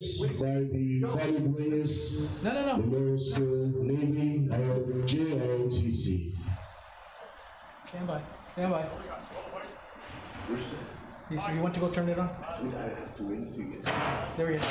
by the Father Buenos Memorial School, Navy, JROTC. Stand by. Stand by. You want to go turn it on? I have to wait until you get There we go.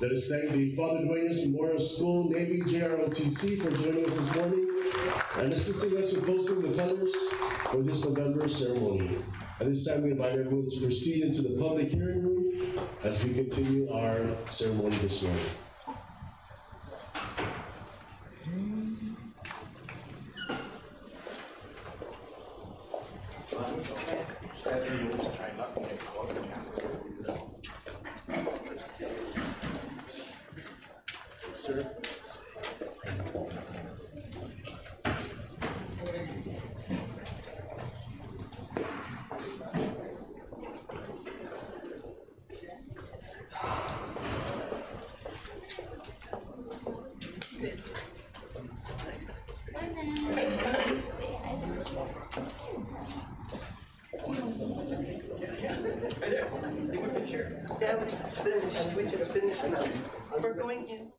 Let us thank the Father Duenas Memorial School, Navy, JROTC for joining us this morning and assisting us with posting the colors for this November ceremony. At this time, we invite everyone to proceed into the public hearing room as we continue our ceremony this morning. sir. Yeah, we just finished now. We're going in.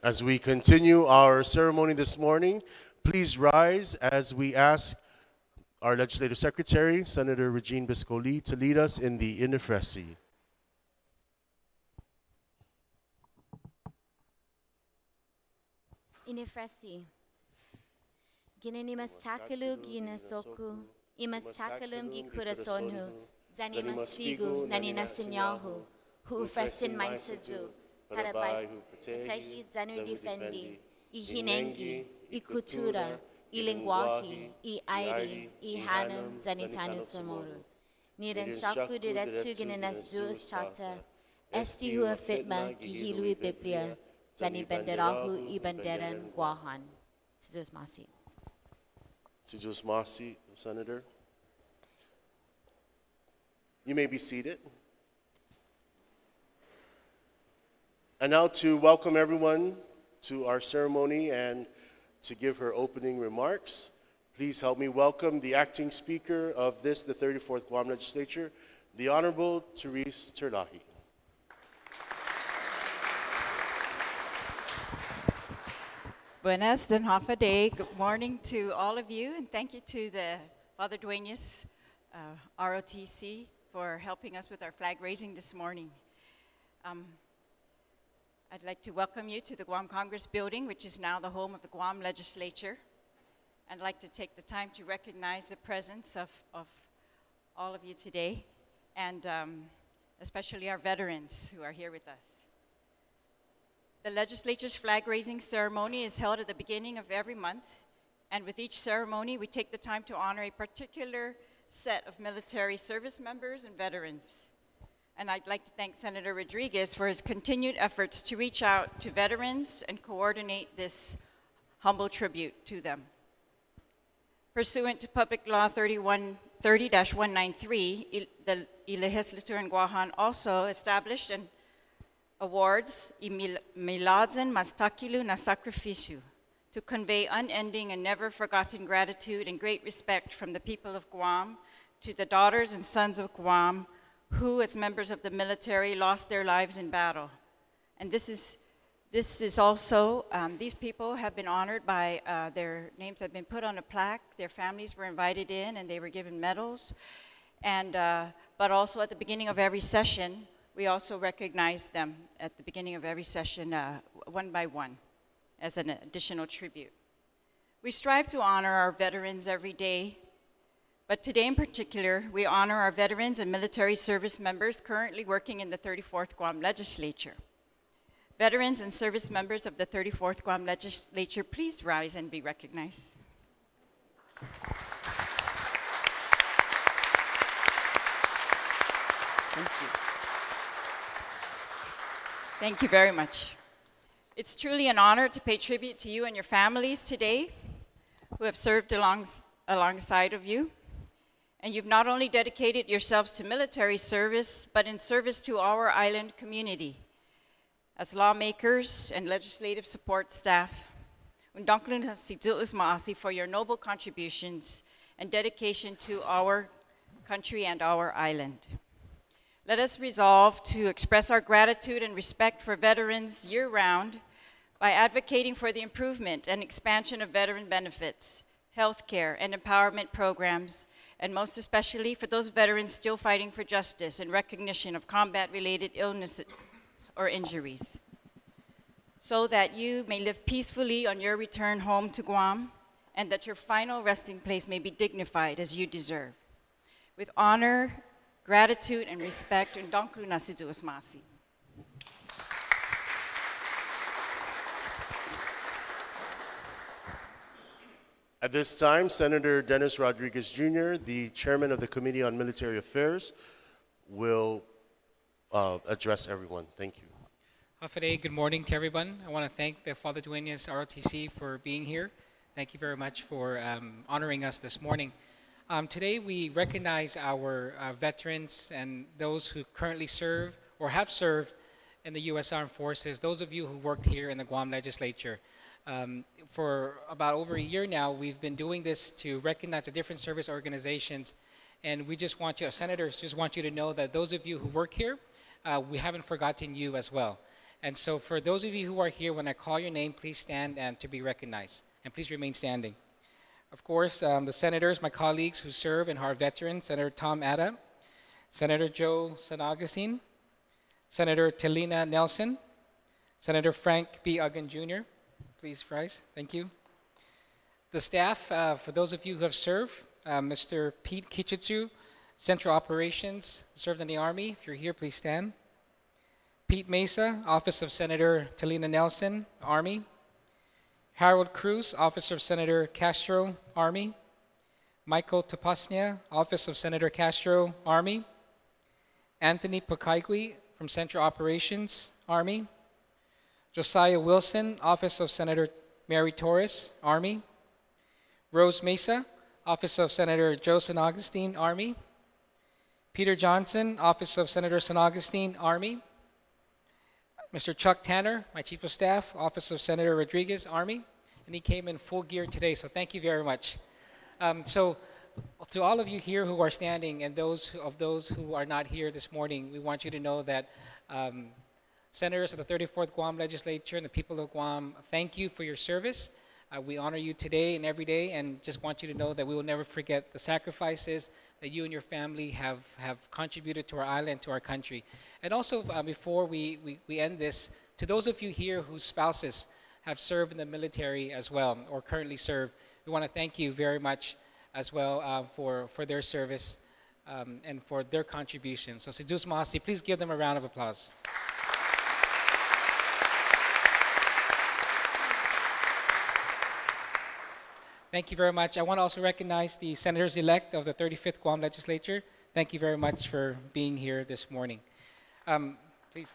As we continue our ceremony this morning, please rise as we ask our Legislative Secretary, Senator Regine Biscoli, to lead us in the Inifresi. Inifresi. Ginanimas takalu ginasoku, imas takalum gikurasonhu, zanimas figu naninasinyahu, hu ufresin maisadzu, parabai, tahi zanu defendi, ihinengi, ikutura, ilingwahi, airi, hanum zanitanu somoru. Niran shaku diretsu ginanas jus chata, esti hua fitma gihilui biblia, zani benderahu ibanderan guahan. Sejus masi. Sejus masi, Senator. You may be seated. And now to welcome everyone to our ceremony and to give her opening remarks, please help me welcome the acting speaker of the 34th Guam Legislature, the Honorable Therese Terlahi. Buenas and half a day. Good morning to all of you, and thank you to the Father Dueñas ROTC for helping us with our flag raising this morning. I'd like to welcome you to the Guam Congress Building, which is now the home of the Guam Legislature. I'd like to take the time to recognize the presence of all of you today, and especially our veterans who are here with us. The legislature's flag raising ceremony is held at the beginning of every month, and with each ceremony, we take the time to honor a particular set of military service members and veterans. And I'd like to thank Senator Rodriguez for his continued efforts to reach out to veterans and coordinate this humble tribute to them. Pursuant to Public Law 30-193, the legislature in Guahan also established an awards Miladzen Mastakilu na Sacrificiu to convey unending and never forgotten gratitude and great respect from the people of Guam to the daughters and sons of Guam who, as members of the military, lost their lives in battle. And this is also, these people have been honored by, their names have been put on a plaque, their families were invited in and they were given medals. And, but also at the beginning of every session, we also recognize them at the beginning of every session, one by one, as an additional tribute. We strive to honor our veterans every day, but today in particular, we honor our veterans and military service members currently working in the 34th Guam Legislature. Veterans and service members of the 34th Guam Legislature, please rise and be recognized. Thank you. Thank you very much. It's truly an honor to pay tribute to you and your families today who have served alongside of you. And you've not only dedicated yourselves to military service, but in service to our island community as lawmakers and legislative support staff. Undanklun hasiduus maasi for your noble contributions and dedication to our country and our island. Let us resolve to express our gratitude and respect for veterans year-round by advocating for the improvement and expansion of veteran benefits, health care, and empowerment programs, and most especially for those veterans still fighting for justice and recognition of combat-related illnesses or injuries, so that you may live peacefully on your return home to Guam and that your final resting place may be dignified as you deserve. With honor, gratitude, and respect, Undanklu Nasiduus Masi. At this time, Senator Dennis Rodriguez Jr., the chairman of the Committee on Military Affairs, will address everyone. Thank you. Hafide, good morning to everyone. I want to thank the Father Dueñas ROTC for being here. Thank you very much for honoring us this morning. Today we recognize our veterans and those who currently serve or have served in the U.S. Armed Forces, those of you who worked here in the Guam Legislature. For about over a year now, we've been doing this to recognize the different service organizations, and we just want you, senators, just want you to know that those of you who work here, we haven't forgotten you as well. And so for those of you who are here, when I call your name, please stand and to be recognized. And please remain standing. Of course, the senators, my colleagues who serve and are veterans, Senator Tom Atta, Senator Joe San Augustine, Senator Telina Nelson, Senator Frank B. Uggan Jr. Please rise. Thank you. The staff, for those of you who have served, Mr. Pete Kichitsu, Central Operations, served in the Army. If you're here, please stand. Pete Mesa, Office of Senator Telina Nelson, Army. Harold Cruz, Office of Senator Castro, Army. Michael Tapasnia, Office of Senator Castro, Army. Anthony Pakaigui from Central Operations, Army. Josiah Wilson, Office of Senator Mary Torres, Army. Rose Mesa, Office of Senator Joe San Augustine, Army. Peter Johnson, Office of Senator San Augustine, Army. Mr. Chuck Tanner, my Chief of Staff, Office of Senator Rodriguez, Army. And he came in full gear today, so thank you very much. So to all of you here who are standing and those who are not here this morning, we want you to know that senators of the 34th Guam Legislature and the people of Guam, thank you for your service. We honor you today and every day, and just want you to know that we will never forget the sacrifices that you and your family have contributed to our island, to our country. And also, before we end this, to those of you here whose spouses have served in the military as well, or currently serve, we want to thank you very much as well for their service and for their contribution. So, Sidus Masi, please give them a round of applause. Thank you very much. I want to also recognize the senators-elect of the 35th Guam Legislature. Thank you very much for being here this morning. Please.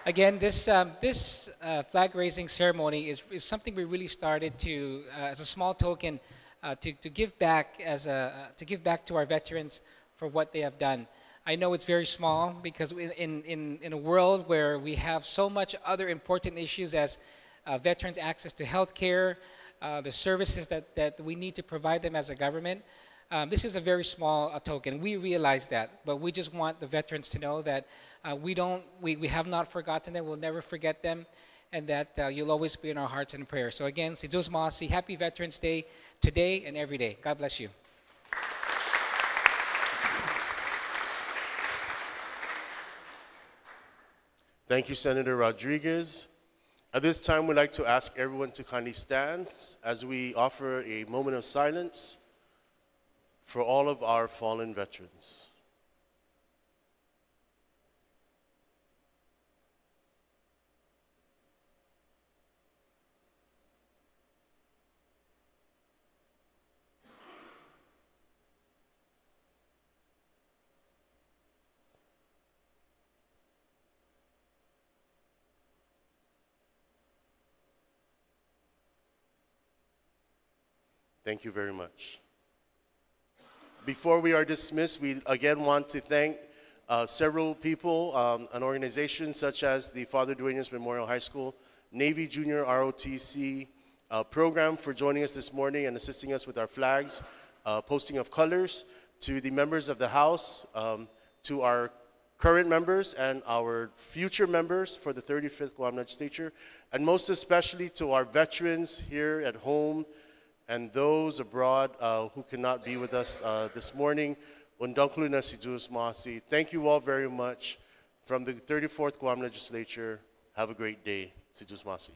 Again, this flag-raising ceremony is something we really started to, as a small token, to give back to our veterans for what they have done. I know it's very small because in a world where we have so much other important issues as veterans' access to health care, the services that we need to provide them as a government, this is a very small token. We realize that, but we just want the veterans to know that we have not forgotten them, we'll never forget them, and that you'll always be in our hearts and prayers. So again, Sidus Masi, Happy Veterans Day today and every day. God bless you. Thank you, Senator Rodriguez. At this time, we'd like to ask everyone to kindly stand as we offer a moment of silence for all of our fallen veterans. Thank you very much. Before we are dismissed, we again want to thank several people, an organization such as the Father Dueñas Memorial High School, Navy Junior ROTC program for joining us this morning and assisting us with our flags, posting of colors, to the members of the House, to our current members and our future members for the 35th Guam Legislature, and most especially to our veterans here at home and those abroad who cannot be with us this morning. Undangkulu na Sidus Masi. Thank you all very much. From the 34th Guam Legislature, have a great day. Sidus Masi.